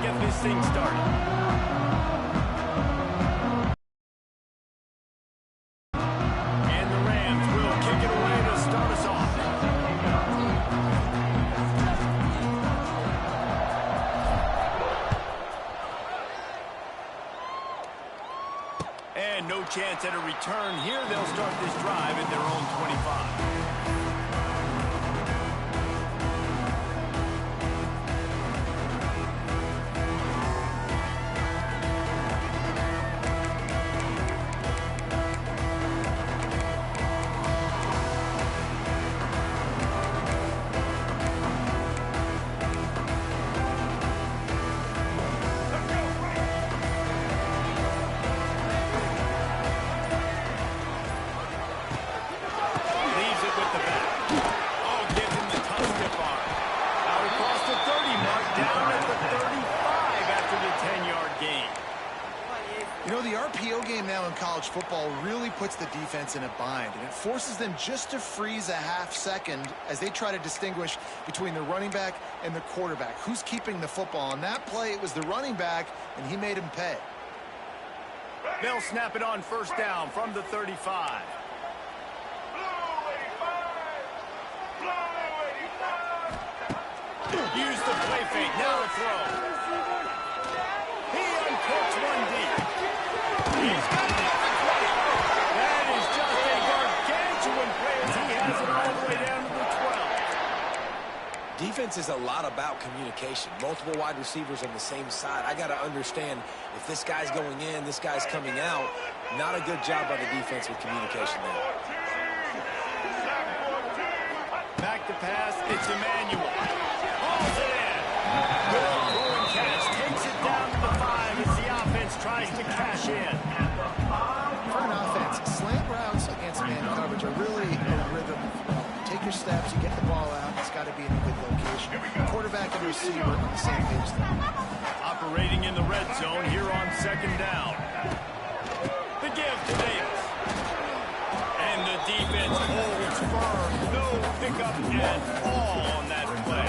get this thing started. And the Rams will kick it away to start us off. And no chance at a return here. They'll start this drive at their own 25. Football really puts the defense in a bind, and it forces them just to freeze a half second as they try to distinguish between the running back and the quarterback. Who's keeping the football? On that play, it was the running back, and he made him pay. They'll snap it on first down from the 35. Use the play fake. Now the throw. He uncorks one deep. He's got it. That is just a gargantuan play as he has it all the way down to the 12. Defense is a lot about communication. Multiple wide receivers on the same side. I got to understand if this guy's going in, this guy's coming out. Not a good job by the defense with communication there. Back to pass. It's Emmanuel. Hauls it in. Good throw and catch. Takes it down to the 5 as the offense tries to cash in. For an offense, slant routes against man coverage are really a rhythm. Take your steps, you get the ball out, it's got to be in a good location. Quarterback and receiver on the same page there. Operating in the red zone here on second down. The give to Davis. And the defense holds firm. No pickup at all on that play.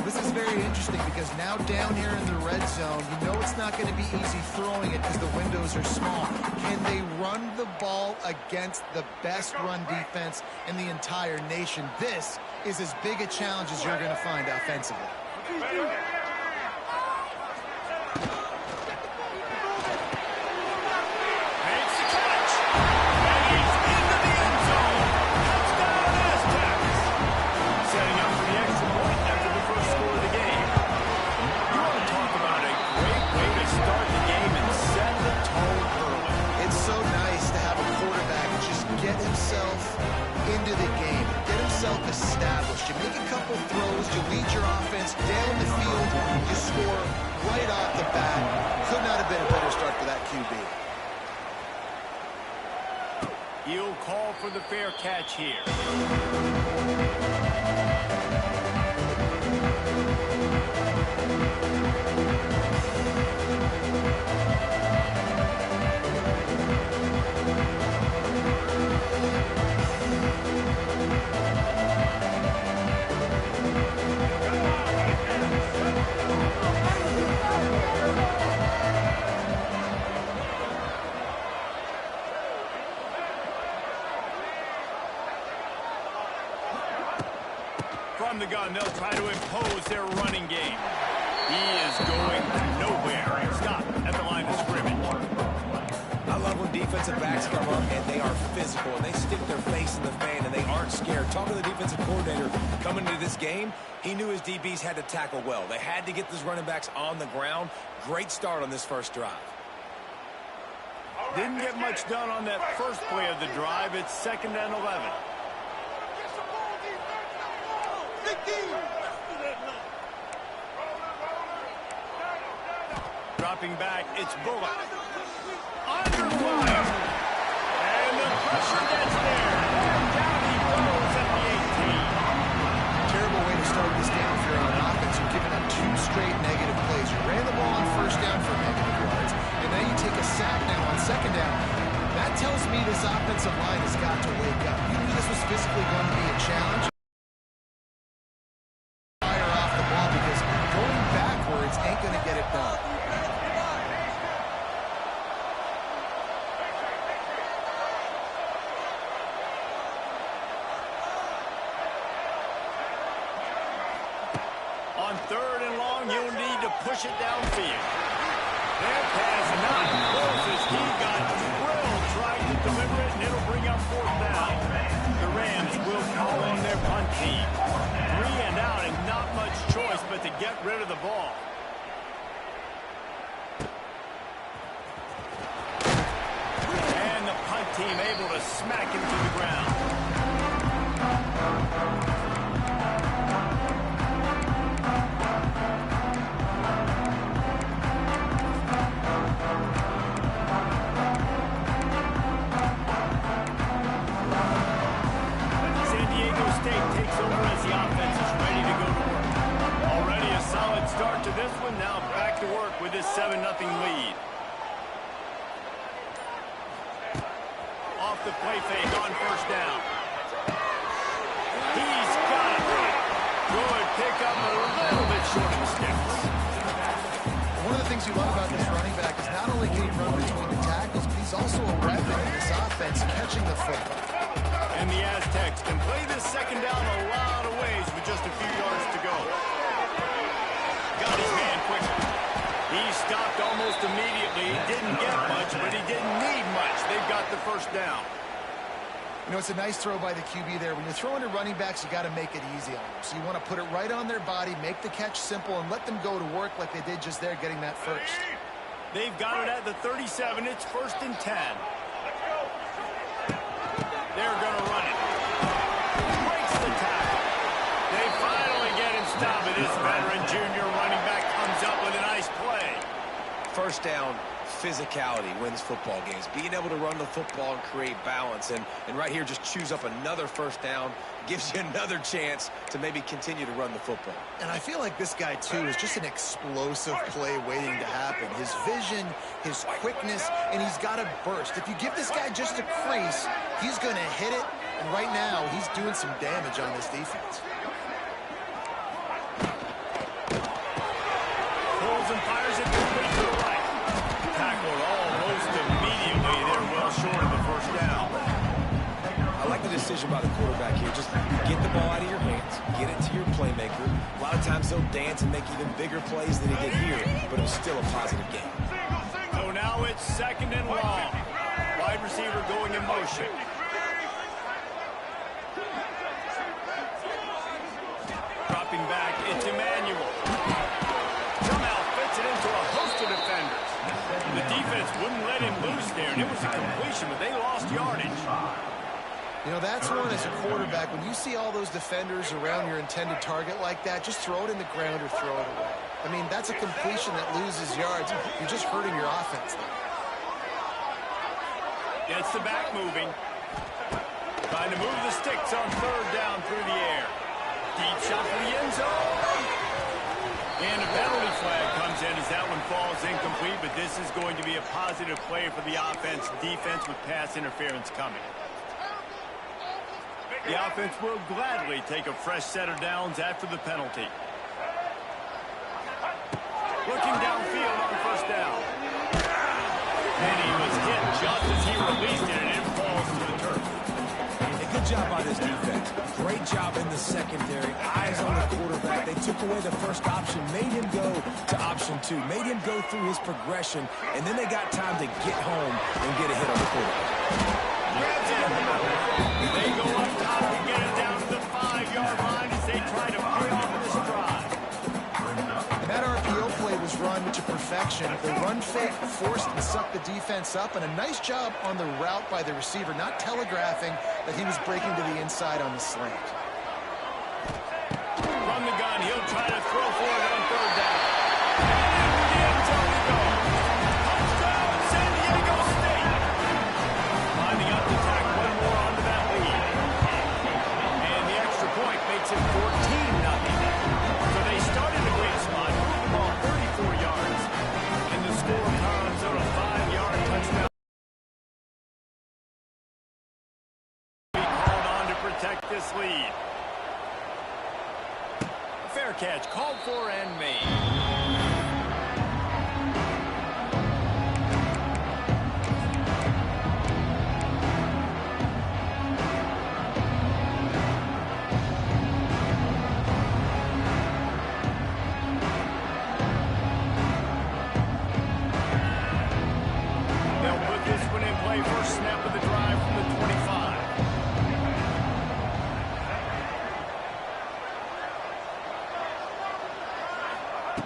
This is very interesting because now down here in the red zone, you know it's not going to be easy throwing it because the windows are small. Can they run the ball against the best run defense in the entire nation? This is as big a challenge as you're going to find offensively. Established. You make a couple throws, you lead your offense down the field, you score right off the bat. Could not have been a better start for that QB. He'll call for the fair catch here. From the gun, they'll try to impose their running game. He is going nowhere. Stop at the line of scrimmage. I love when defensive backs come up and they are physical and they stick their face in the fan and they aren't scared. Talking to the defensive coordinator coming into this game, he knew his DBs had to tackle well. They had to get those running backs on the ground. Great start on this first drive. Didn't get much done on that first play of the drive. It's 2nd and 11. Dropping back, it's Bullock. Under fire. And the pressure gets there. And down he goes at the 18. Terrible way to start this game if you're on offense. You're giving up 2 straight negative plays. You ran the ball on first down for negative yards, and now you take a sack now on second down. That tells me this offensive line has got to wake up. You knew this was physically going to be a challenge. Fire off the ball because going backwards 3rd and long. He'll need to push it downfield. That pass not close as he got drilled trying to deliver it, and it'll bring up 4th down. The Rams will call on their punt team. 3 and out, and not much choice but to get rid of the ball. And the punt team able to smack him to the ground. San Diego State takes over as the offense is ready to go to work. Already a solid start to this one. Now back to work with this 7-0 lead. Off the play fake on 1st down. He's got it. Good pick up, a little bit short of the sticks. One of the things you love about this running back is not only can he run between the tackles, but he's also a weapon in this offense catching the football. And the Aztecs can play this 2nd down a lot of ways with just a few yards to go. Got his man quickly. He stopped almost immediately. He didn't get much, but he didn't need much. They've got the 1st down. You know, it's a nice throw by the QB there. When you're throwing to running backs, you got to make it easy on them. So you want to put it right on their body, make the catch simple, and let them go to work like they did just there, getting that 1st. They've got it at the 37. It's 1st and 10. They're going to run it. Breaks the tackle. They finally get him stopped. This veteran junior running back comes up with a nice play. 1st down, physicality wins football games. Being able to run the football and create balance. And right here, just choose up another 1st down. Gives you another chance to maybe continue to run the football. And I feel like this guy, too, is just an explosive play waiting to happen. His vision, his quickness, and he's got a burst. If you give this guy just a crease, he's going to hit it. And right now, he's doing some damage on this defense. Pulls and fires it complete to the right. Tackled almost immediately. They're well short of the 1st down. I like the decision by the quarterback here. Just get the ball out of your hands, get it to your playmaker. A lot of times they'll dance and make even bigger plays than he did here, but it was still a positive game. So now it's 2nd and long. Wide receiver going in motion. Dropping back, it's Emmanuel. Somehow fits it into a host of defenders. The defense wouldn't let him loose there, and it was a completion, but they lost yardage. You know, that's one as a quarterback. When you see all those defenders around your intended target like that, just throw it in the ground or throw it away. I mean, that's a completion that loses yards. You're just hurting your offense there. Gets the back moving. Trying to move the sticks on 3rd down through the air. Deep shot for the end zone. And a penalty flag comes in as that one falls incomplete, but this is going to be a positive play for the offense. Defense with pass interference coming. The offense will gladly take a fresh set of downs after the penalty. Looking downfield on 1st down. And he was hit just as he released it, and it falls to the turf. A good job by this defense. Great job in the secondary. Eyes on the quarterback. They took away the 1st option, made him go to option 2, made him go through his progression, and then they got time to get home and get a hit on the quarterback. Grabs it in the middle. They go up top and get it down to the 5-yard line as they try to pay off this drive. And that RPO play was run to perfection. The run fake forced and sucked the defense up, and a nice job on the route by the receiver, not telegraphing that he was breaking to the inside on the slant. From the gun, he'll try to throw for it on 3rd down. And into the end zone he goes. Touchdown, San Diego State. Lining up to tack one more onto that lead. And the extra point makes it 14-0. So they started a great spot, moved the ball 34 yards. And the score comes on a 5-yard touchdown. Be called on to protect this lead. Fair catch called for and made.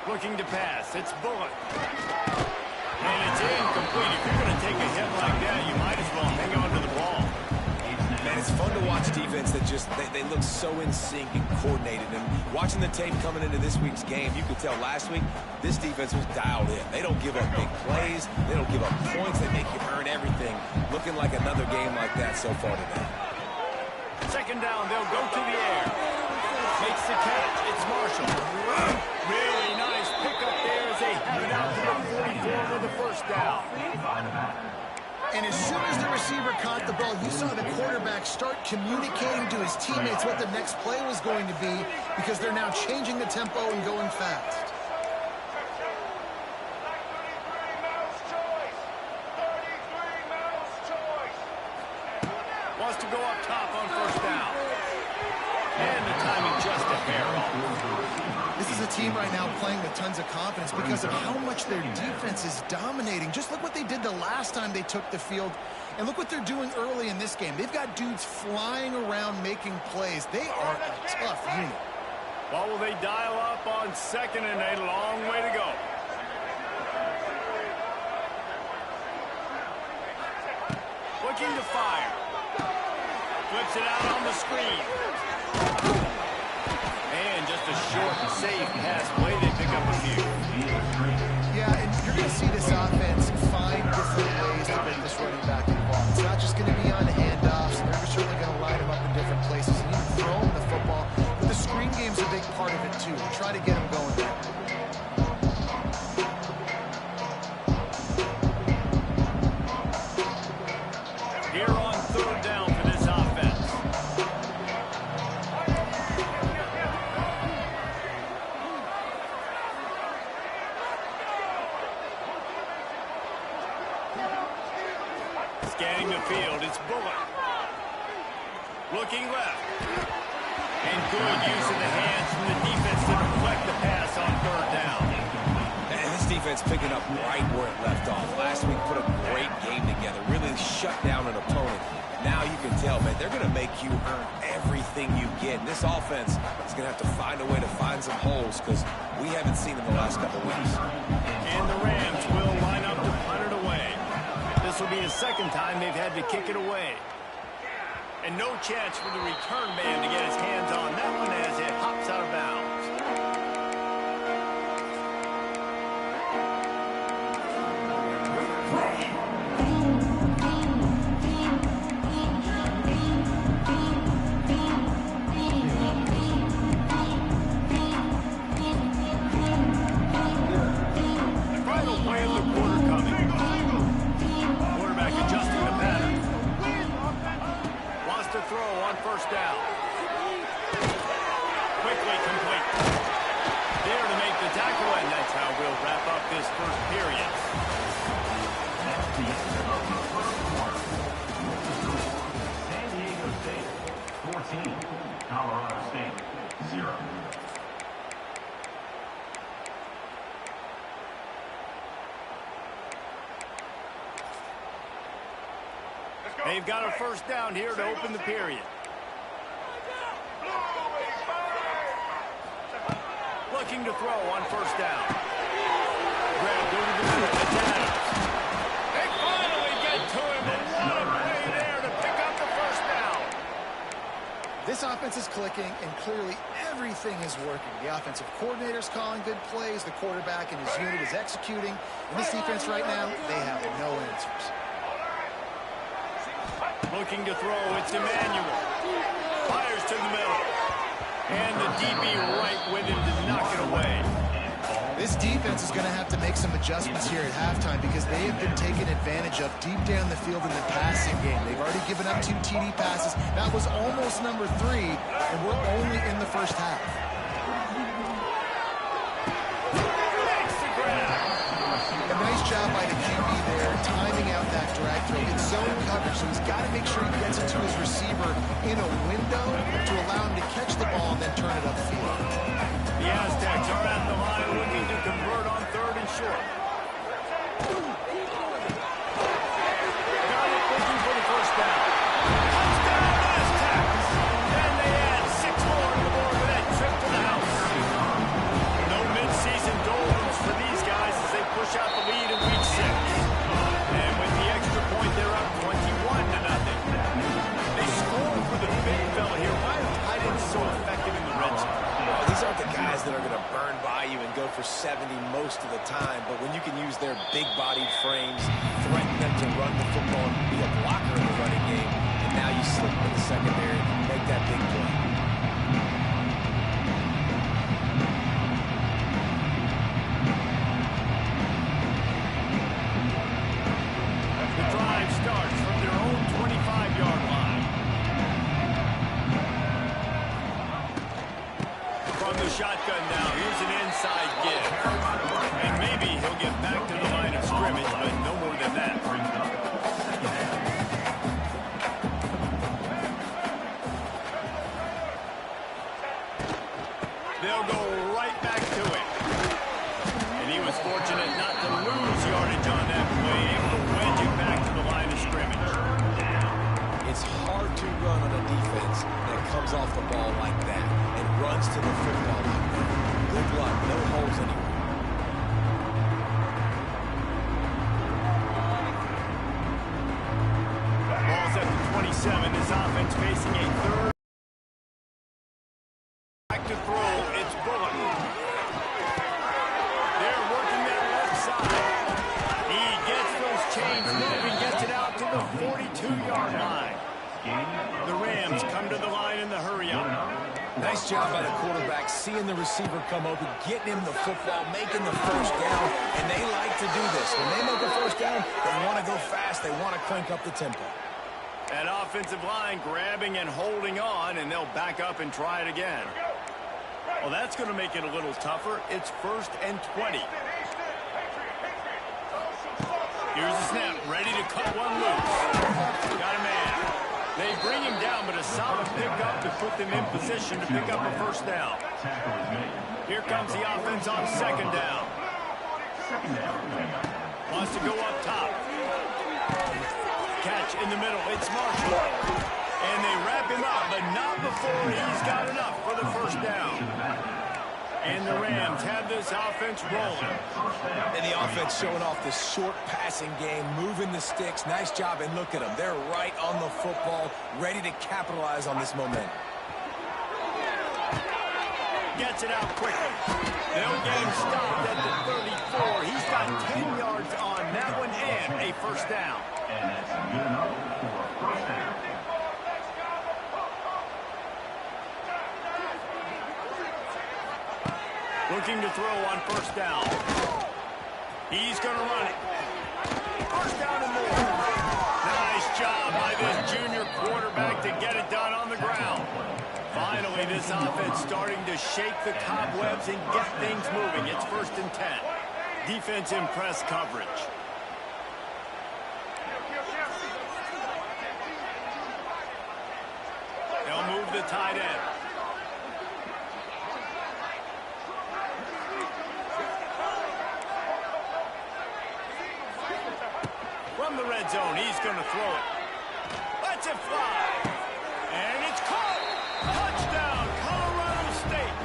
Looking to pass. It's Bullock. And it's incomplete. If you're going to take a hit like that, you might as well hang on to the ball. Man, it's fun to watch defense that just, they look so in sync and coordinated. And watching the tape coming into this week's game, you could tell last week, this defense was dialed in. They don't give up big plays. They don't give up points. They make you earn everything. Looking like another game like that so far today. Second down, they'll go to the air. Makes the catch. It's Marshall. Really nice pickup there as they have it out to the 44 with the first down. And as soon as the receiver caught the ball, you saw the quarterback start communicating to his teammates what the next play was going to be because they're now changing the tempo and going fast. Wants to go up top on first down. And the timing just a hair off. This is a team right now playing with tons of confidence because of how much their defense is dominating. Just look what they did the last time they took the field, and look what they're doing early in this game. They've got dudes flying around making plays. They are a tough unit. Well, will they dial up on second and a long way to go? Looking to fire. Flips it out on the screen. And just a short and safe pass play. They pick up a few. Yeah, and you're going to see this offense find different ways to get this running back involved. It's not just going to be on handoffs. They're certainly going to line him up in different places and even throw him the football. But the screen game's a big part of it, too. Try to get him going there. Here on third down for this offense. Scanning the field, it's Bullock. Looking left. And good use of the hands from the defense to deflect the pass on third down. And this defense picking up right where it left off. Last week put a great game together, really shut down an opponent. Now you can tell, man, they're going to make you earn everything you get. And this offense is going to have to find a way to find some holes because we haven't seen them the last couple weeks. And the Rams will line up to punt it away. This will be the second time they've had to kick it away. And no chance for the return man to get his hands on that one as it hops out of bounds. First down. Quickly complete. There to make the tackle, and that's how we'll wrap up this first period. San Diego State 14, Colorado State 0. They've got a first down here to open the period. Looking to throw on first down. Grabbed over the middle. It's Adams. They finally get to him, and what a play there to pick up the first down. This offense is clicking, and clearly everything is working. The offensive coordinator's calling good plays. The quarterback and his unit is executing. And this defense right now, they have no answers. Looking to throw, it's Emmanuel. Fires to the middle. And the DB right with him to knock it away. This defense is going to have to make some adjustments here at halftime because they have been taken advantage of deep down the field in the passing game. They've already given up 2 TD passes. That was almost number 3, and we're only in the first half. A nice job by the QB there, timing out that drag throw. It's zone coverage, so he's got to make sure he gets it to his receiver in a window to allow him to catch the ball and then turn it upfield. The Aztecs are at the line looking to convert on third and short. Got it looking for the first down. Touchdown Aztecs! And they add 6 more to the board with that trip to the house. No midseason goal opportunity most of the time, but when you can use their big-bodied frames, threaten them to run the football and be a blocker in the running game, and now you slip in the secondary and make that big play. The drive starts from their own 25-yard line. From the shotgun now, here's an inside give. And maybe he'll get back to the line of scrimmage, but no more than that. They'll go right back to it. And he was fortunate not to lose yardage on that play, able to wedge it back to the line of scrimmage. It's hard to run on a defense that comes off the ball like that and runs to the football like that. Good luck. No holes anywhere. Ball's at the 27. This offense facing a third. Back to throw. It's Bullock. They're working that left side. He gets those chains moving, gets it out to the 42-yard line. The Rams come to the line in the hurry-up. Nice job by the quarterback, seeing the receiver come open, getting him the football, making the first down, and they like to do this. When they make a first down, they want to go fast. They want to crank up the tempo. That offensive line grabbing and holding on, and they'll back up and try it again. Well, that's going to make it a little tougher. It's 1st and 20. Here's the snap, ready to cut one loose. Got a man. They bring him down, but a solid pickup to put them in position to pick up a first down. Here comes the offense on 2nd down. Wants to go up top. Catch in the middle. It's Marshall. And they wrap him up, but not before he's got enough for the first down. And the Rams have this offense rolling. And the offense showing off the short passing game, moving the sticks. Nice job, and look at them. They're right on the football, ready to capitalize on this momentum. Gets it out quickly. They'll get him stopped at the 34. He's got 10 yards on that one and a first down. And that's good enough for a first down. Looking to throw on first down. He's going to run it. First down and more. Nice job by this junior quarterback to get it done on the ground. Finally, this offense starting to shake the cobwebs and get things moving. It's 1st and 10. Defense in press coverage. They'll move the tight end. From the red zone, he's going to throw it. Lets it fly. And it's caught. Touchdown, Colorado State.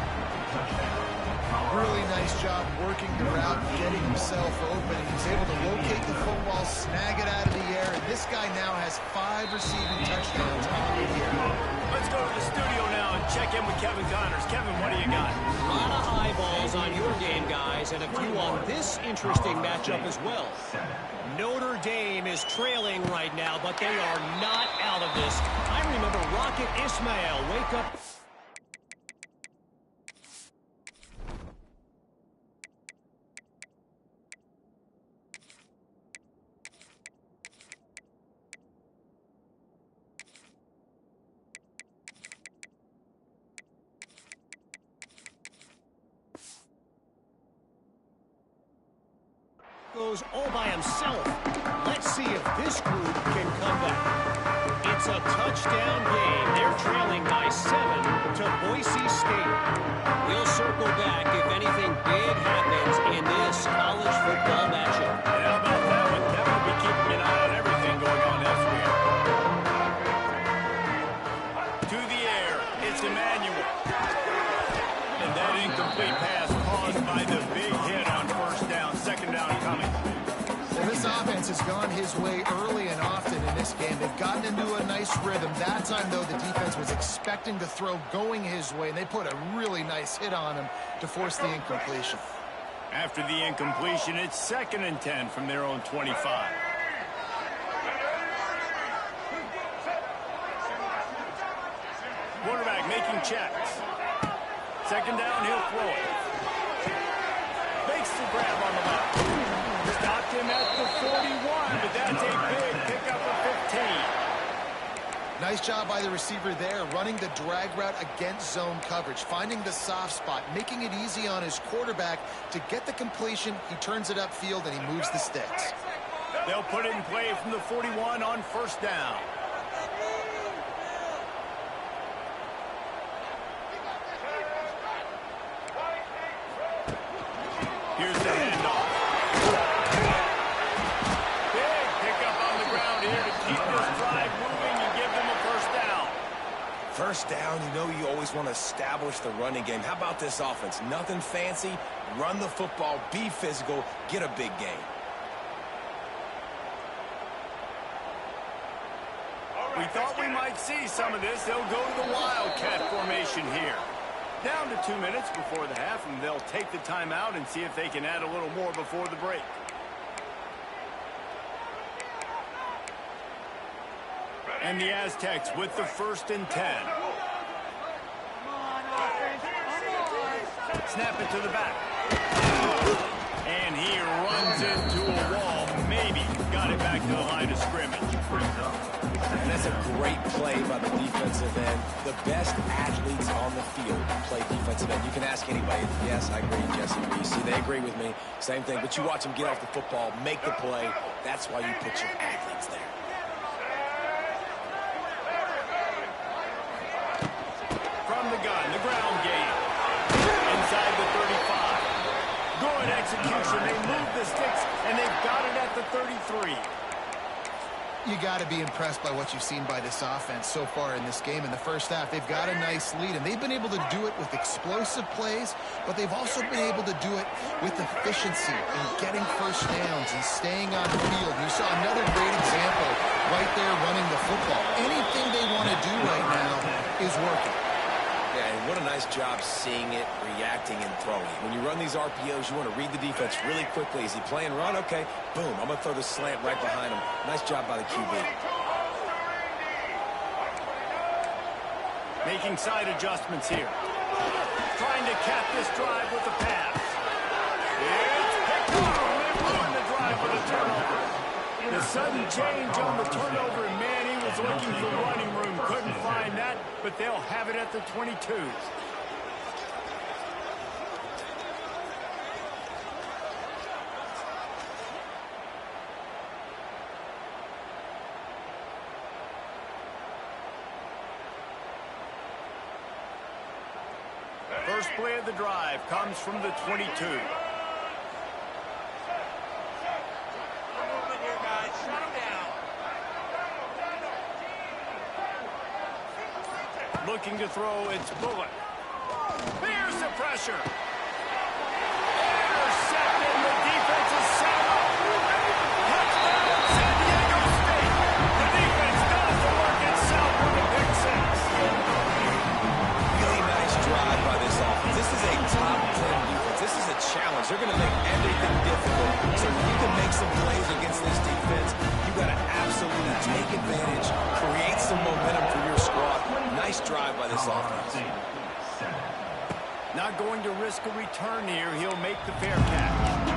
Really nice job working the route, getting himself open. He's able to locate the football, snag it out of the air, and this guy now has 5 receiving touchdowns on the year. Let's go to the studio now and check in with Kevin Connors. Kevin, what do you got? A lot of eyeballs on your game, guys, and a few on this interesting matchup as well. Notre Dame is trailing right now, but they are not out of this. I remember Rocket Ismail wake up. Goes all by himself. Let's see if this group can come back. It's a touchdown game. They're trailing by 7 to Boise State. We'll circle back if anything big happens in this college football matchup. And how about that one? Kevin will be keeping an eye on everything going on elsewhere. To the air, it's Emmanuel. And that incomplete pass caused by the big hit on first down. 2nd down coming. Well, this offense has gone his way early and often in this game. They've gotten into a nice rhythm. That time, though, the defense was expecting the throw going his way, and they put a really nice hit on him to force the incompletion. After the incompletion, it's 2nd and 10 from their own 25. Quarterback making checks. 2nd down, he'll throw it. Makes the grab on the left. Stopped him at the 41, but that's a big pickup of 15. Nice job by the receiver there, running the drag route against zone coverage, finding the soft spot, making it easy on his quarterback to get the completion. He turns it upfield, and he moves the sticks. They'll put it in play from the 41 on 1st down. Here's the handoff. Big pickup on the ground here to keep this drive moving and give them a 1st down. 1st down, you know you always want to establish the running game. How about this offense? Nothing fancy. Run the football, be physical, get a big gain. We thought we might see some of this. They'll go to the Wildcat formation here. Down to 2 minutes before the half, and they'll take the timeout and see if they can add a little more before the break. And the Aztecs with the 1st and 10. Snap it to the back. And he runs into a wall. Maybe got it back to the line of scrimmage. And that's a great play by the defensive end. The best athletes on the field play defensive end. You can ask anybody. Yes, I agree, Jesse Reese. They agree with me. Same thing. But you watch them get off the football, make the play. That's why you put your athletes there. From the gun, the ground game. Inside the 35. Good execution. They move the sticks, and they've got it at the 33. You got to be impressed by what you've seen by this offense so far in this game. In the 1st half, they've got a nice lead, and they've been able to do it with explosive plays, but they've also been able to do it with efficiency and getting 1st downs and staying on the field. You saw another great example right there running the football. Anything they want to do right now is working. Yeah, and what a nice job seeing it, reacting, and throwing. When you run these RPOs, you want to read the defense really quickly. Is he playing run? Okay, boom. I'm going to throw the slant right behind him. Nice job by the QB. Making side adjustments here. Trying to cap this drive with a pass. It's picked up. They ruined the drive with a turnover. The sudden change on the turnover, man, he was looking for running room. Couldn't find that, but they'll have it at the 22s. First play of the drive comes from the 22. Looking to throw, it's Bullock. Here's the pressure. Intercepted, the defense is set up. Touchdown, San Diego State. The defense does the work itself with a pick 6. Really nice drive by this offense. This is a top 10 defense. This is a challenge. They're going to make everything difficult. So if you can make some plays against this defense, you got to absolutely take advantage, create some momentum for your squad. Nice drive by this offense. Not going to risk a return here. He'll make the fair catch.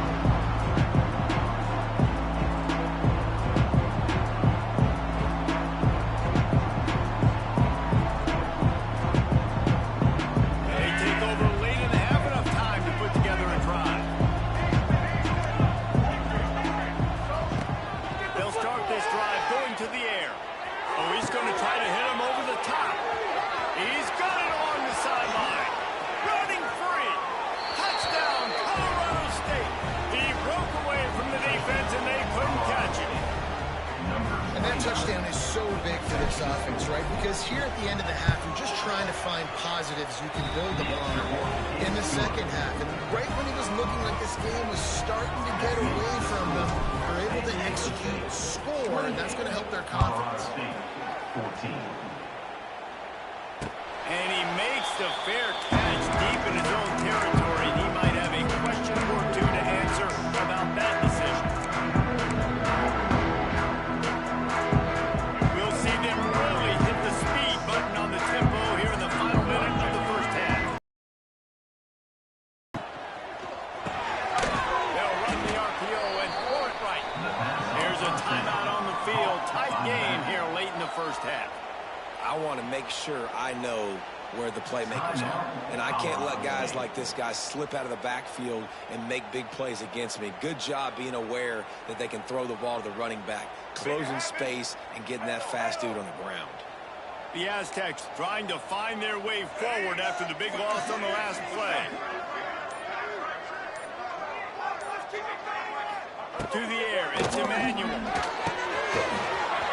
Touchdown is so big for this offense, right? Because here at the end of the half, you're just trying to find positives you can build upon in the 2nd half. And right when it was looking like this game was starting to get away from them, they're able to execute, score, and that's going to help their confidence. And he makes the fair catch deep in his own territory. He might have a question or two first half. I want to make sure I know where the playmakers are. And I can't let guys like this guy slip out of the backfield and make big plays against me. Good job being aware that they can throw the ball to the running back, closing space, and getting that fast dude on the ground. The Aztecs trying to find their way forward after the big loss on the last play. To the air, it's Emmanuel.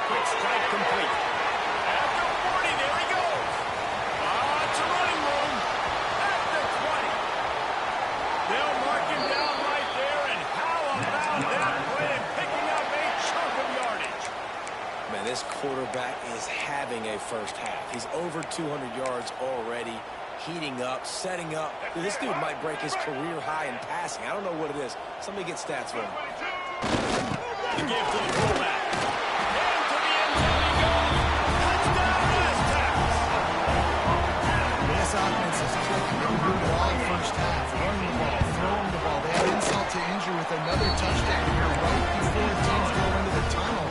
Quick strike complete. After 40, there he goes. It's a running room. At the 20. They'll mark him down right there, and how about that play picking up a chunk of yardage? Man, this quarterback is having a first half. He's over 200 yards already, heating up, setting up. Dude, this dude might break his career high in passing. I don't know what it is. Somebody get stats for him. The give to the fullback. And to the end zone he goes. Touchdown, Aztecs. This offense is clicking. They moved all first half. Running the ball, throwing the ball. They had insult to injury with another touchdown here right before teams go into the tunnel.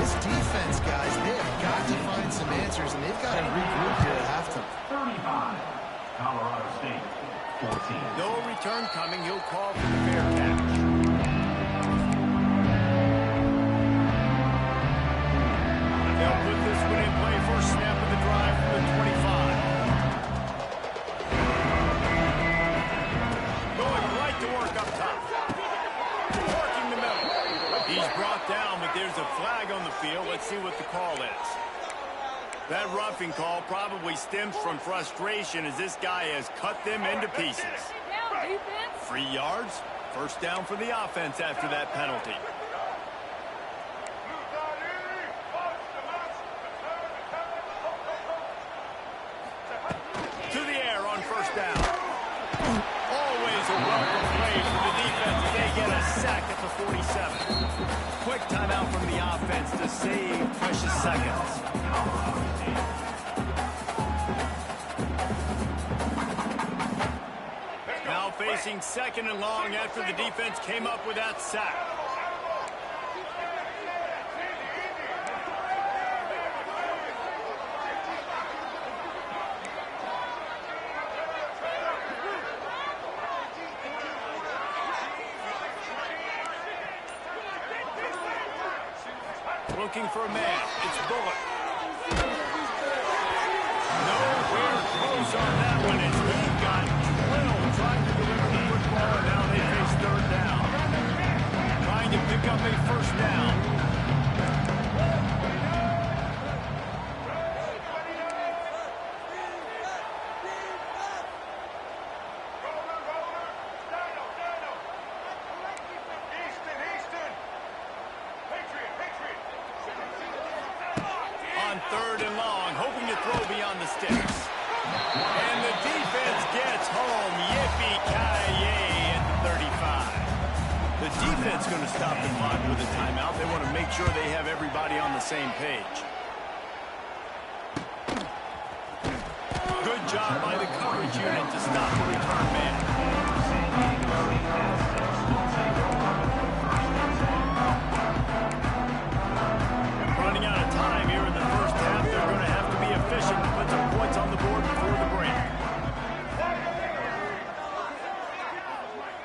This defense, guys, they have got to find some answers, and they've got to regroup here at halftime. 35, Colorado State, 14. No return coming. He'll call for the fair catch. They'll put this one in play. First snap of the drive from the 25. Going right to work up top. Working the middle. He's brought down, but there's a flag on the field. Let's see what the call is. That roughing call probably stems from frustration as this guy has cut them into pieces. 3 yards. First down for the offense after that penalty. To the air on first down. Always a welcome play for the defense. They get a sack at the 47. Quick timeout from the offense to save precious seconds. Now facing second and long after the defense came up with that sack. Looking for a man. It's Bullock. Nowhere close on that one as he got drilled trying to deliver the football, and now they face third down. Trying to pick up a first down. Third and long, hoping to throw beyond the sticks. And the defense gets home. Yippee-ki-yay at the 35. The defense going to stop the clock with a timeout. They want to make sure they have everybody on the same page. Good job by the coverage unit to stop the return man. Running out of time here in the first half. They're going to have to be efficient to put some points on the board before the break.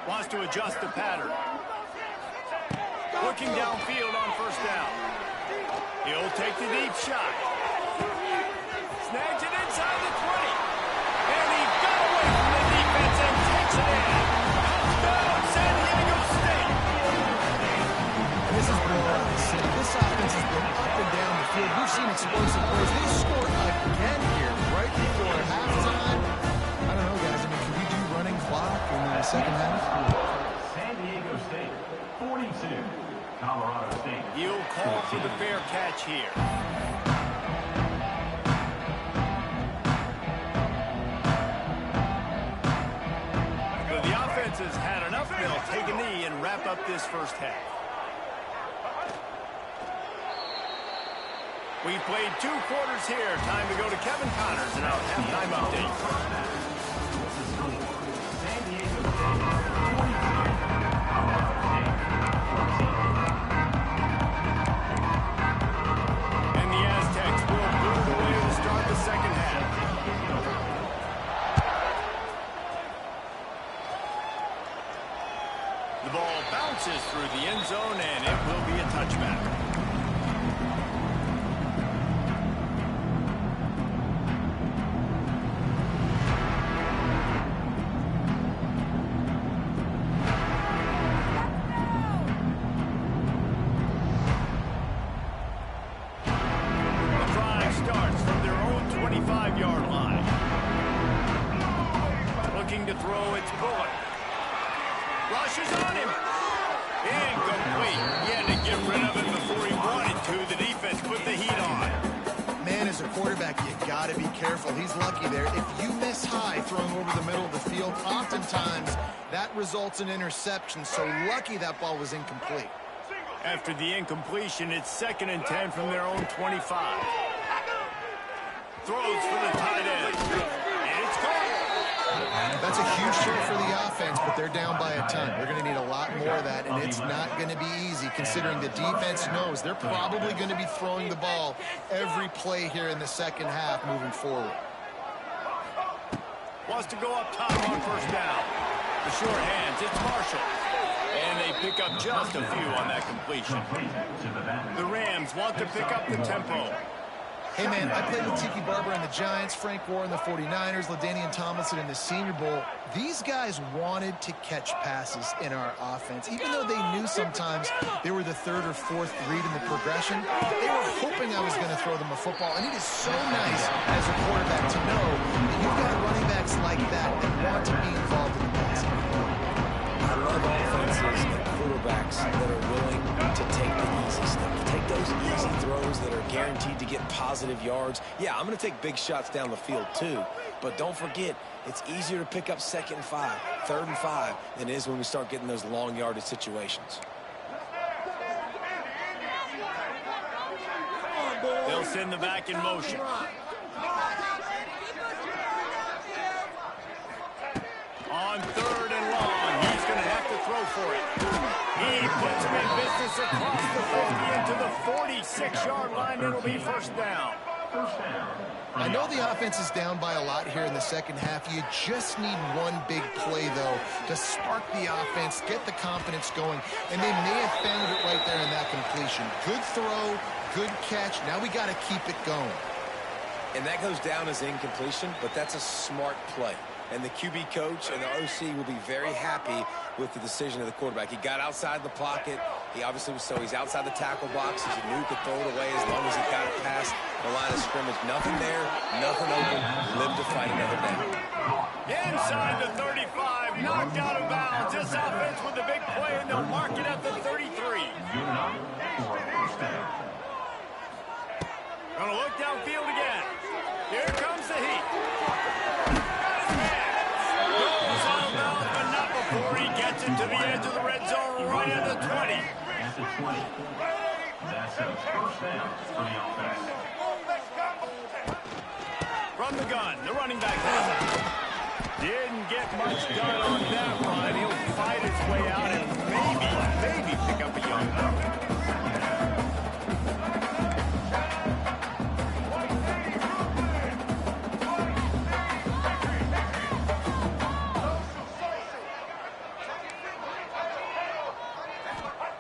Wants to adjust the pattern. Looking downfield on first down. He'll take the deep shot. Snags it inside the 20. And he got away from the defense and takes it in. Touchdown, San Diego State. This is Bill City. This offense has been up and down the field. We've seen explosive plays. They scored again here right before halftime. I don't know, guys. I mean, can we do running clock in the second half? San Diego State, 42, Colorado State. He'll call for the fair catch here. But the offense has had enough. They'll take a knee and wrap up this first half. We've played 2 quarters here. Time to go to Kevin Connors in our halftime update. San Diego State, 42, Colorado State, 14. And the Aztecs The ball bounces through the end zone, and it will be a touchback. Starts from their own 25-yard line. Looking to throw, it's Bullock. Rushes on him. Incomplete. He had to get rid of it before he wanted to. The defense put the heat on. Man, as a quarterback, you got to be careful. He's lucky there. If you miss high throwing over the middle of the field, oftentimes that results in interception. So lucky that ball was incomplete. After the incompletion, it's 2nd and 10 from their own 25. Throws for the tight end. And it's gone. That's a huge shot for the offense, but they're down by a ton. They're going to need a lot more of that, and it's not going to be easy considering the defense knows they're probably going to be throwing the ball every play here in the second half moving forward. Wants to go up top on first down. The short hands, it's Marshall. And they pick up just a few on that completion. The Rams want to pick up the tempo. Hey, man, I played with Tiki Barber and the Giants, Frank Gore and the 49ers, LaDainian Tomlinson in the Senior Bowl. These guys wanted to catch passes in our offense. Even though they knew sometimes they were the 3rd or 4th read in the progression, they were hoping I was going to throw them a football. And it is so nice as a quarterback to know that you've got running backs like that want to be involved in the passing. I love offenses and quarterbacks that are willing to take the easy stuff. Take those easy throws that are guaranteed to get positive yards. Yeah, I'm going to take big shots down the field too, but don't forget, it's easier to pick up 2nd and 5, 3rd and 5 than it is when we start getting those long yardage situations. They'll send the back in motion. On 3rd and long, he's going to have to throw for it. He puts him in business across the 50 into the 46-yard line. It'll be first down. I know the offense is down by a lot here in the second half. You just need one big play, though, to spark the offense, get the confidence going, and they may have found it right there in that completion. Good throw, good catch. Now we got to keep it going. And that goes down as incompletion, but that's a smart play. And the QB coach and the OC will be very happy with the decision of the quarterback. He got outside the pocket. He obviously was he's outside the tackle box. He knew he could throw it away as long as he got it past the line of scrimmage. Nothing there, nothing open. Live to fight another down. Inside the 35, knocked out of bounds. This offense with the big play, and they'll mark it at the 33. Gonna look downfield again. Here comes the heat. Before he gets it to the edge of the red zone, right at the 20. At the 20. That's a first down for the offense. From the gun, the running back has it. Didn't get much done on that run. He'll fight his way out and maybe pick up a yard.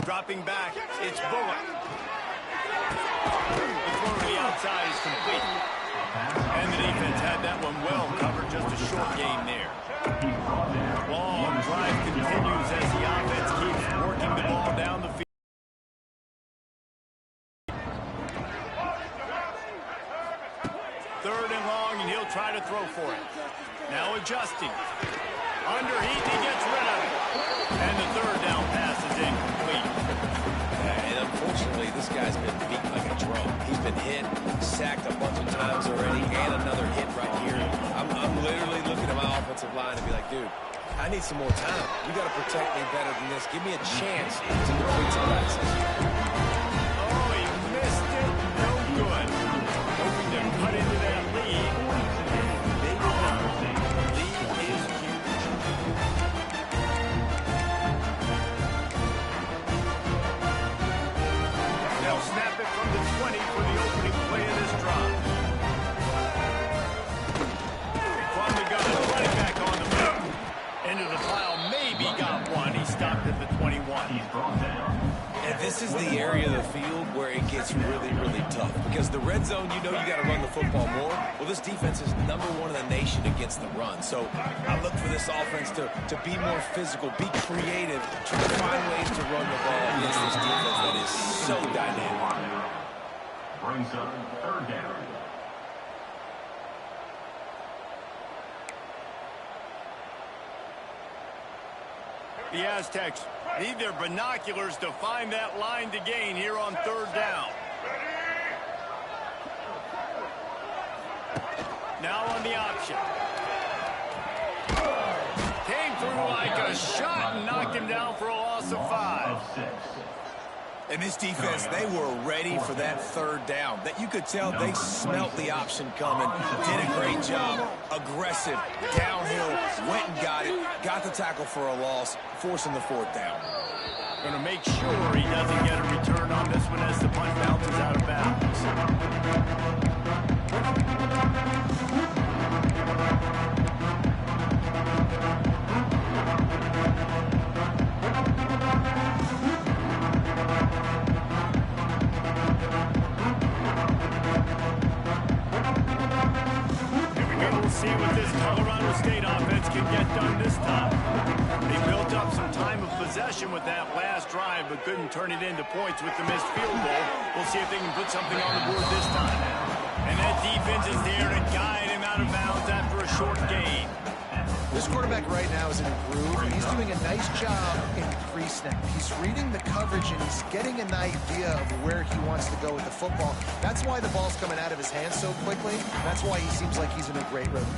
Dropping back, it's Bullock. The throw to the outside is complete. And the defense had that one well covered, just a short gain there. Long drive continues as the offense keeps working the ball down the field. Third and long, and he'll try to throw for it. Now adjusting. Under heat, he gets rid of it. And the third down pass is incomplete. And unfortunately, this guy's been beat like a drum. He's been hit, sacked a bunch of times already, and another hit right here. I'm literally looking at my offensive line and be like, dude, I need some more time. You got to protect me better than this. Give me a chance to complete some passes. Oh, he missed it. No good. Hoping to cut into that lead. Big one. Lead is huge. They'll snap it from the 20 for the opening play of this drive. From the gun, running back on the move. Into the pile, maybe got one. He stopped at the 20. This is the area of the field where it gets really, really tough. Because the red zone, you know you got to run the football more. Well, this defense is #1 in the nation against the run. So I look for this offense to be more physical, be creative, try to find ways to run the ball against this defense that is so dynamic. Brings up third down. The Aztecs need their binoculars to find that line to gain here on third down. Now on the option. Came through like a shot and knocked him down for a loss of 5. And this defense, they were ready for that third down. That you could tell they smelt the option coming. Did a great job. Aggressive, downhill, went and got it. Got the tackle for a loss, forcing the fourth down. Going to make sure he doesn't get a return on this one as the punt bounces out of bounds. See what this Colorado State offense can get done this time. They built up some time of possession with that last drive, but couldn't turn it into points with the missed field goal. We'll see if they can put something on the board this time. And that defense is there to guide him out of bounds after a short gain. This quarterback right now is in a groove, and he's doing a nice job in pre-snap. He's reading the coverage, and he's getting an idea of where he wants to go with the football. That's why the ball's coming out of his hands so quickly. That's why he seems like he's in a great rhythm.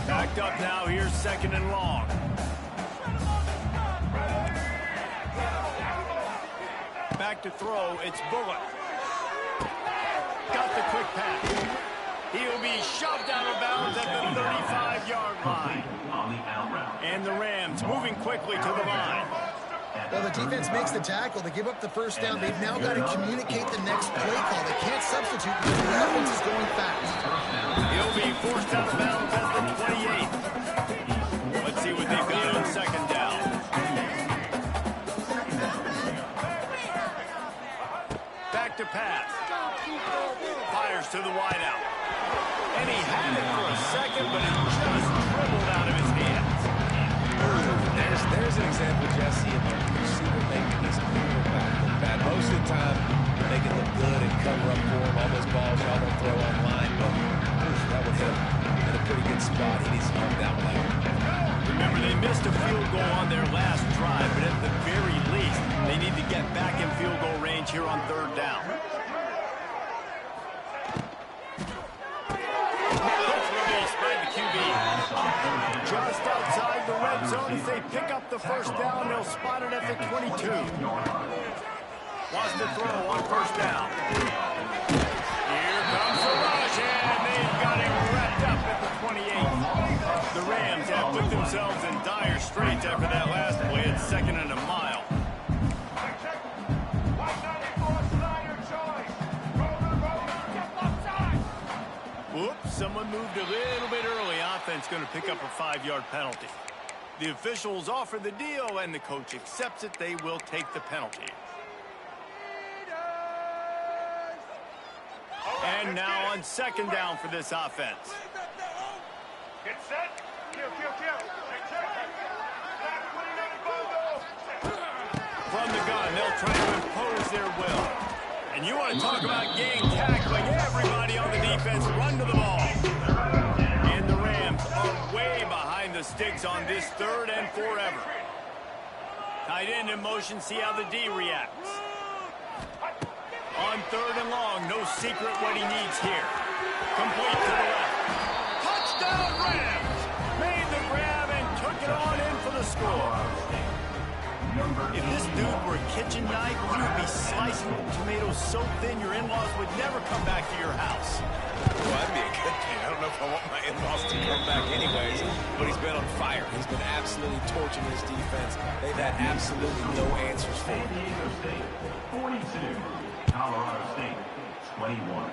Backed up now, here's 2nd and long. Back to throw, it's Bullock. Got the quick pass. He'll be shoved out of bounds at the 35-yard line. And the Rams moving quickly to the line. Well, the defense makes the tackle. They give up the first down. They've now got to communicate the next play call. They can't substitute because the offense is going fast. He'll be forced out of bounds at the 28. Let's see what they've got on 2nd down. Back to pass. Fires to the wideout. And he had it for a second, but it just dribbled out of his hands. There's an example, Jesse, of the receiver making his quarterback look bad. Most of the time, they can look good and cover up for him. All those balls y'all don't throw online, but that would hit him in a pretty good spot. He needs to knock that one out. Remember, they missed a field goal on their last drive, but at the very least, they need to get back in field goal range here on 3rd down. Just outside the red zone as they pick up the first down. They'll spot it at the 22. Wants to throw on 1st down. Here comes the rush, and they've got him wrapped up at the 28. The Rams have put themselves in dire straits after that last play. It's 2nd and a mile. Whoops, someone moved a little bit early. Offense going to pick up a 5-yard penalty. The officials offer the deal, and the coach accepts it. They will take the penalty. And now on 2nd down for this offense. Get set. Kill. From the gun, they'll try to impose their will. And you want to talk about game tackling. Everybody on the defense run to the ball. And the Rams are way behind the sticks on this 3rd and forever. Tight end in motion, see how the D reacts. On 3rd and long, no secret what he needs here. Complete to the left. Touchdown Rams! Made the grab and took it on in for the score. If this dude were a kitchen knife, he would be slicing tomatoes so thin your in-laws would never come back to your house. Well, that'd be a good thing. I don't know if I want my in-laws to come back anyways, but he's been on fire. He's been absolutely torching his defense. They've had absolutely no answers for him. San Diego State, 42. Colorado State, 21.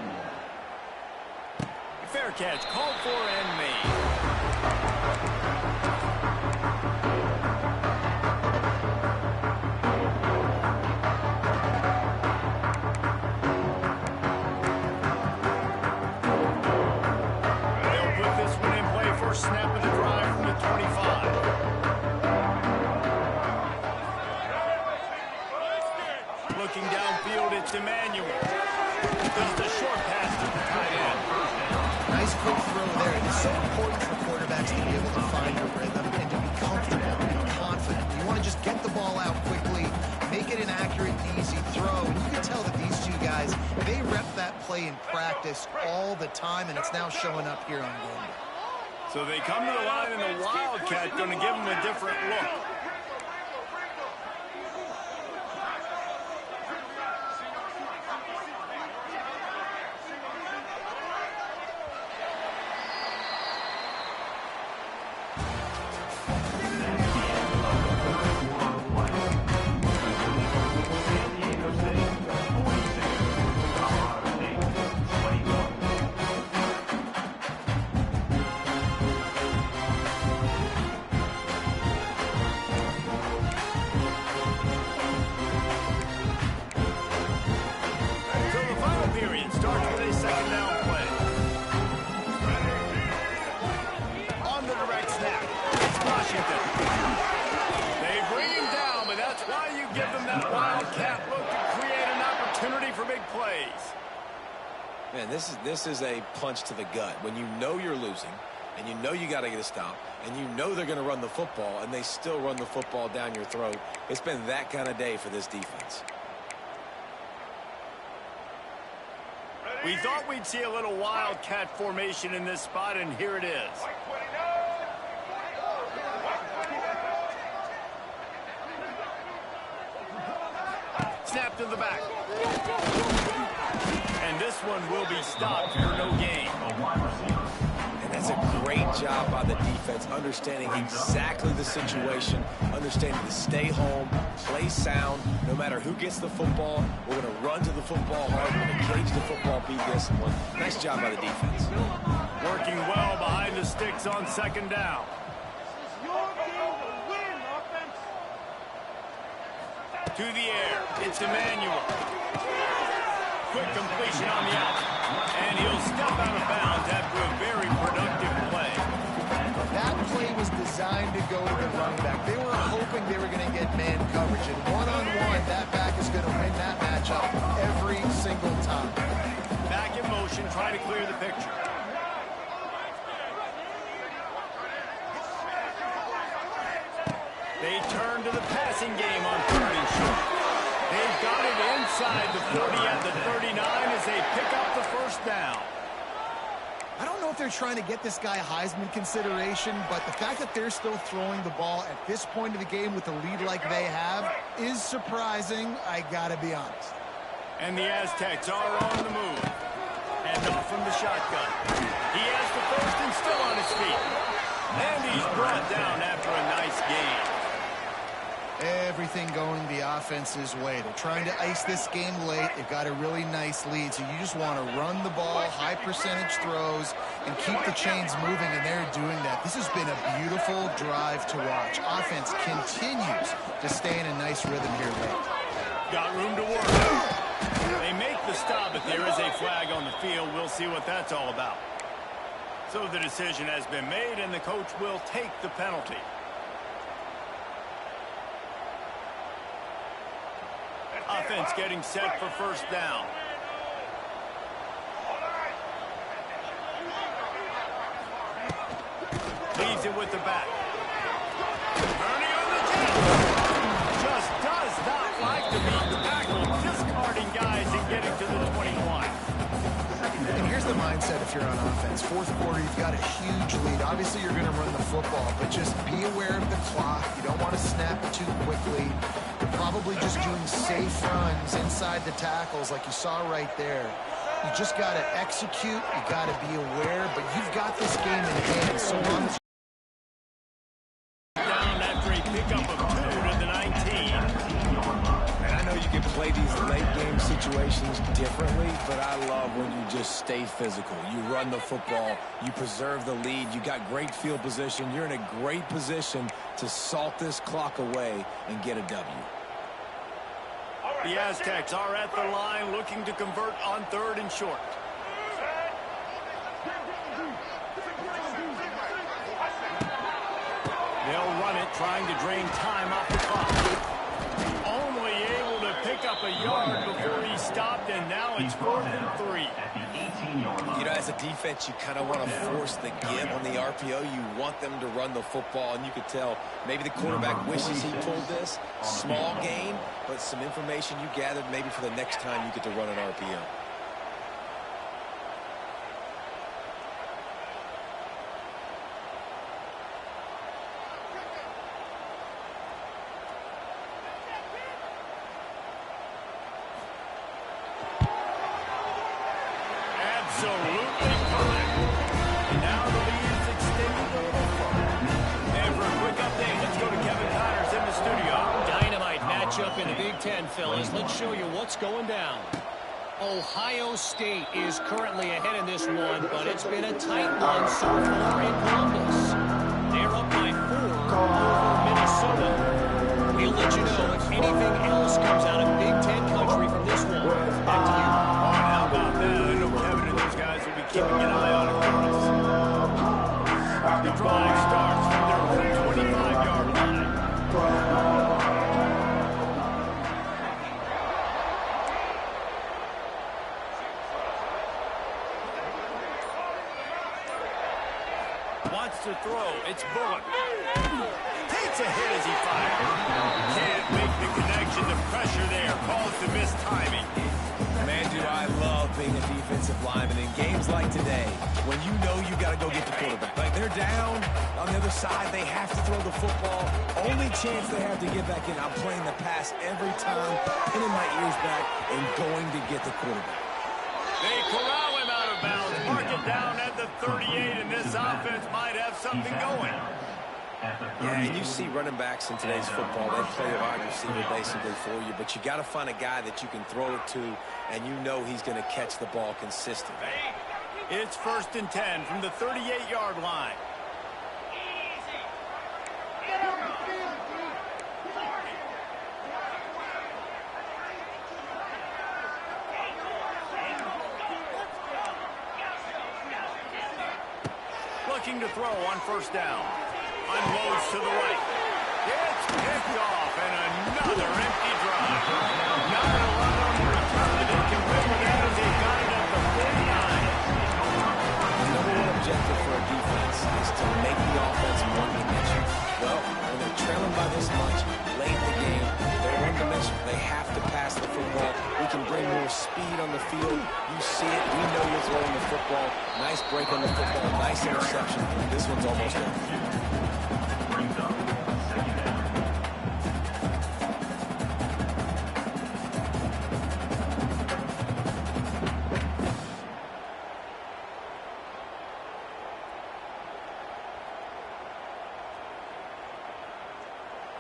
Fair catch, called for and made. It's Emmanuel. Just a short pass to the tight end. Nice quick throw there. It's so important for quarterbacks to be able to find a rhythm and to be comfortable and be confident. You want to just get the ball out quickly, make it an accurate and easy throw. And you can tell that these two guys, they rep that play in practice all the time, and it's now showing up here on game day. So they come to the line, and the Wildcat going to give them a different look. Man, this is a punch to the gut. When you know you're losing, and you know you got to get a stop, and you know they're going to run the football, and they still run the football down your throat. It's been that kind of day for this defense. We thought we'd see a little Wildcat formation in this spot, and here it is. Snap to the back. And this one will be stopped for no gain. And that's a great job by the defense, understanding exactly the situation, understanding to stay home, play sound. No matter who gets the football, we're going to run to the football hard. We're going to cage the football, be disciplined. Nice job by the defense. Working well behind the sticks on second down. To the air, it's Emmanuel. Quick completion on the out. And he'll step out of bounds after a very productive play. That play was designed to go to the running back. They were hoping they were going to get man coverage. And one-on-one, that back is going to win that matchup every single time. Back in motion, try to clear the picture. They turn to the passing game on third and short. They've got it inside the 40 at the 39 as they pick up the first down. I don't know if they're trying to get this guy Heisman consideration, but the fact that they're still throwing the ball at this point of the game with a lead like they have is surprising, I gotta be honest. And the Aztecs are on the move. And off from the shotgun. He has the first and still on his feet. And he's brought down after a nice gain. Everything going the offense's way. They're trying to ice this game late. They've got a really nice lead, so you just want to run the ball, high percentage throws, and keep the chains moving, and they're doing that. This has been a beautiful drive to watch. Offense continues to stay in a nice rhythm here late. Got room to work. They make the stop, but there is a flag on the field. We'll see what that's all about. So the decision has been made, and the coach will take the penalty. Offense getting set for first down. Leaves it with the back. Ernie on the tail. Just does not like to beat the tackle. Discarding guys and getting to the 21. And here's the mindset if you're on offense. Fourth quarter, you've got a huge lead. Obviously, you're going to run the football, but just be aware of the clock. You don't want to snap it too quickly. You're probably just doing safe runs inside the tackles like you saw right there. You just got to execute. You got to be aware, but you've got this game in hand. So long as down after a pickup of 2 to the 19. And I know you can play these late game situations differently, but I love when you just stay physical. You run the football, you preserve the lead, you got great field position, you're in a great position to salt this clock away and get a W. The Aztecs are at the line looking to convert on third and short. They'll run it, trying to drain time off the clock. Only able to pick up up a yard before he stopped, and now it's 4th and 3. At the 18-yard line. You know, as a defense, you kind of want to force the give on the RPO. You want them to run the football, and you could tell maybe the quarterback wishes he pulled this. Small gain, but some information you gathered maybe for the next time you get to run an RPO. Absolutely correct. And now the lead is extended a little further. And for a quick update, let's go to Kevin Connors in the studio. Dynamite matchup in the Big Ten, fellas. Let's show you what's going down. Ohio State is currently ahead in this one, but it's been a tight one so far in Columbus. They're up by 4 over Minnesota. We'll let you know if anything else comes out of Big Ten country from this one. Back to you. How about that? I know Kevin and those guys will be keeping an eye on it for us. The drive starts from their own 25-yard line. Wants to throw. It's Bullock. Takes a hit as he fires. Can't make the connection. The pressure there calls the missed timing. Man, do I love being a defensive lineman in games like today when you know you got to go get the quarterback. Like, they're down on the other side. They have to throw the football. Only chance they have to get back in. I'm playing the pass every time, pinning my ears back and going to get the quarterback. They corral him out of bounds. Mark it down at the 38, and this offense might have something going. Yeah, and you see running backs in today's football, they play a wide receiver basically for you, but you got to find a guy that you can throw it to, and you know he's going to catch the ball consistently. It's 1st and 10 from the 38-yard line. Looking to throw on 1st down. Unloads to the right. It's picked off, and another empty drive. Not a lot on the return, and compared to that as they got it at the 49. The number one objective for a defense is to make the offense one-dimensional. Well, when they're trailing by this much, late in the game, they're one-dimensional. They have to pass the football. We can bring more speed on the field. You see it. We know you're throwing the football. Nice break on the football. Nice interception. This one's almost done. Brings up 2nd down.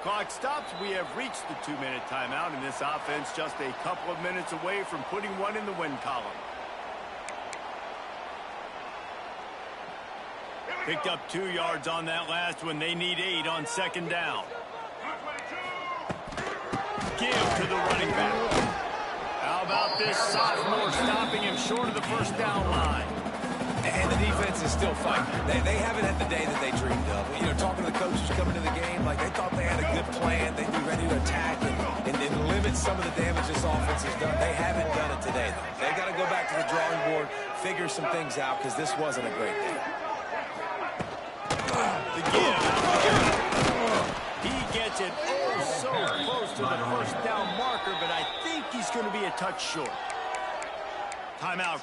Clock stops. We have reached the 2-minute timeout, and this offense just a couple of minutes away from putting one in the win column. Picked up 2 yards on that last one. They need 8 on 2nd down. Give to the running back. How about this sophomore stopping him short of the 1st down line? And the defense is still fighting. They haven't had the day that they dreamed of. You know, talking to the coaches coming to the game, like they thought they had a good plan. They'd be ready to attack and limit some of the damage this offense has done. They haven't done it today, though. They got to go back to the drawing board, figure some things out, because this wasn't a great day. The give. He gets it so close to the 1st down marker, but I think he's going to be a touch short. Timeout.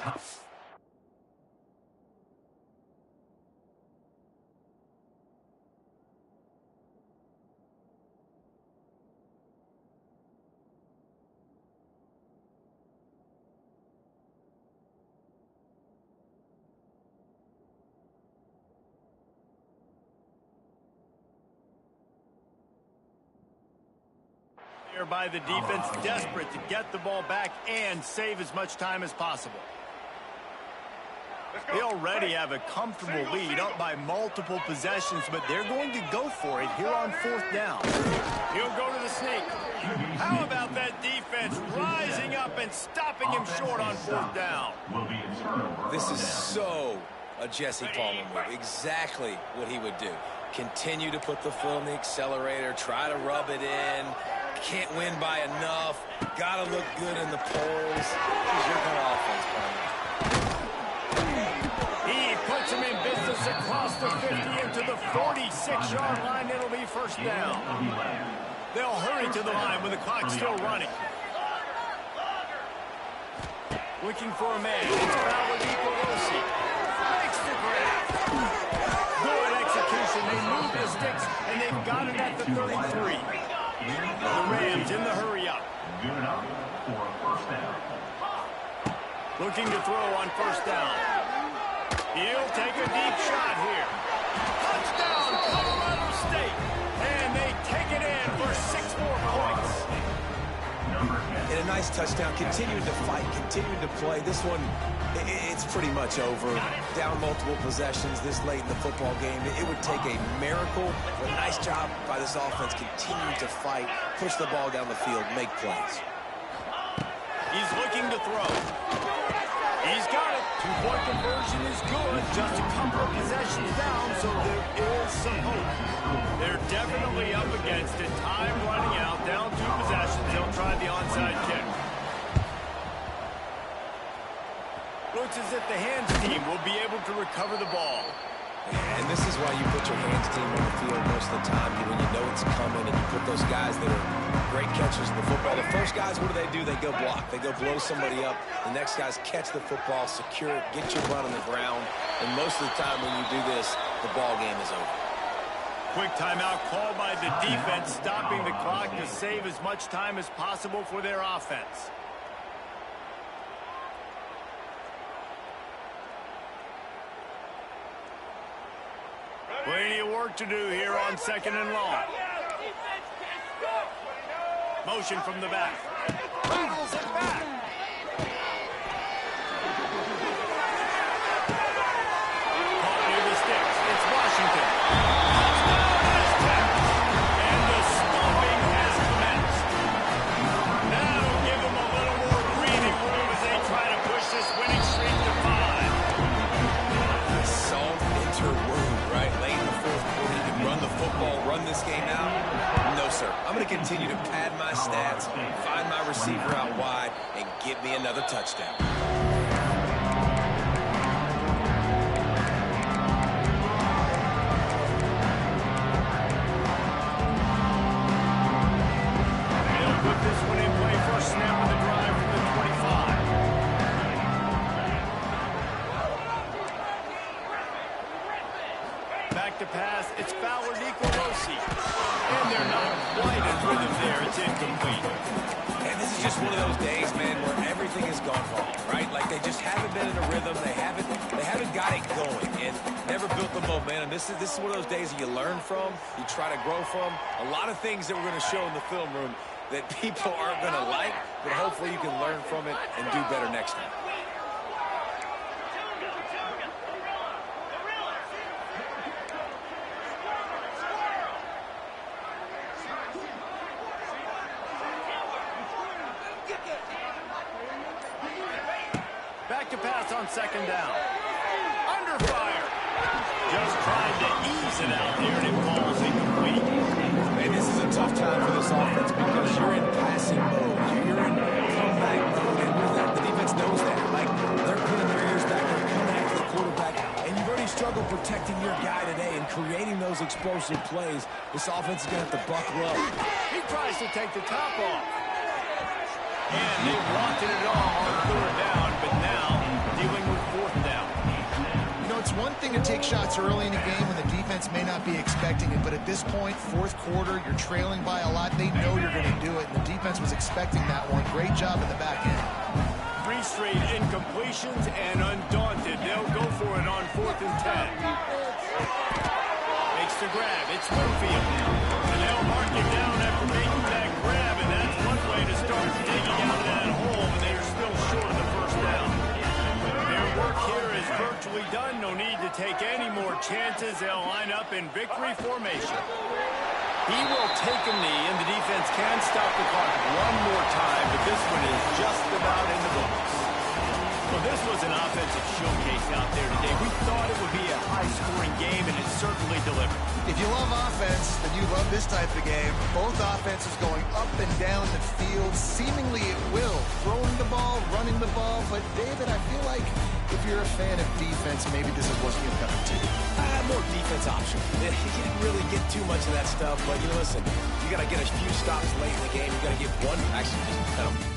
By the defense, desperate to get the ball back and save as much time as possible. They already have a comfortable lead, up by multiple possessions, but they're going to go for it here on 4th down. He'll go to the sneak. How about that defense rising up and stopping him short on 4th down? This is so a Jesse Palmer move. Exactly what he would do. Continue to put the foot on the accelerator, try to rub it in. can't win by enough. Got to look good in the polls. This is your kind of offense, partner. He puts him in business across the 50 into the 46-yard line. It'll be first down. They'll hurry to the line with the clock still running. Looking for a man. It's Valadipo Rossi. Makes the grab. Good execution. They move the sticks, and they've got it at the 33. The Rams in the hurry up. Looking to throw on first down. He'll take a deep shot here. Touchdown, Colorado State. And they take it in for 6 more points. And a nice touchdown. Continuing to fight, continuing to play. This one, it's pretty much over. Down multiple possessions this late in the football game. It would take a miracle. A nice job by this offense continuing to fight, push the ball down the field, make plays. He's looking to throw. He's got it. 2-point conversion is good. Just a couple of possessions down, so there is some hope. They're definitely up against it. Time running out. Down 2 possessions. They'll try the onside kick. Looks as if the hands team will be able to recover the ball. And this is why you put your hands team on the field most of the time when you know it's coming, and you put those guys that are great catchers in the football. The first guys, what do? They go block. They go blow somebody up. The next guys catch the football, secure it, get your butt on the ground. And most of the time when you do this, the ball game is over. Quick timeout called by the defense, stopping the clock to save as much time as possible for their offense. Plenty of work to do here on 2nd and long. Motion from the back. Rattles it back. Caught near the sticks. It's Washington. Touchdown is kept. And the stomping has commenced. That'll give them a little more breathing room as they try to push this winning streak to 5. Salt into wound, right? Late in the 4th quarter, you can run the football, run this game out. No, sir. I'm going to continue to pad my stats, find my receiver out wide, and give me another touchdown. They'll put this one in play. First snap of the drive from the 25. Back to pass. It's Valadipo Rossi. And they're not quite in rhythm there. It's incomplete. And this is just one of those days, man, where everything has gone wrong, right? Like they just haven't been in a rhythm. They haven't got it going and never built the momentum. This is one of those days that you learn from, you try to grow from. A lot of things that we're going to show in the film room that people aren't going to like, but hopefully you can learn from it and do better next time. Back to pass on 2nd down. Under fire. Just trying to ease it out there, and it falls incomplete. And this is a tough time for this offense because you're in passing mode. You're in comeback mode, and the defense knows that. Like, they're putting their ears back, they're coming after the quarterback, and you've already struggled protecting your guy today and creating those explosive plays. This offense is going to have to buckle up. He tries to take the top off. And they wanted it all on 3rd down, but now dealing with 4th down. You know, it's one thing to take shots early in a game when the defense may not be expecting it, but at this point, 4th quarter, you're trailing by a lot. They know you're going to do it, and the defense was expecting that one. Great job at the back end. 3 straight incompletions, and undaunted, they'll go for it on 4th and 10. Makes the grab. It's Winfield. And they'll mark it down after making that grab, and that's one way to start digging out of that hole, but they are still short of the 1st down. Their work here is virtually done. No need to take any more chances. They'll line up in victory formation. He will take a knee, and the defense can stop the clock one more time, but this one is just about in the books. Well, this was an offensive showcase out there today. We thought it would be a high-scoring game, and it certainly delivered. If you love offense, then you love this type of game. Both offenses going up and down the field, seemingly at will. Throwing the ball, running the ball. But, David, I feel like if you're a fan of defense, maybe this is what's your cup of tea. More defense option. You didn't really get too much of that stuff, but, listen, you got to get a few stops late in the game. You got to get one, actually, just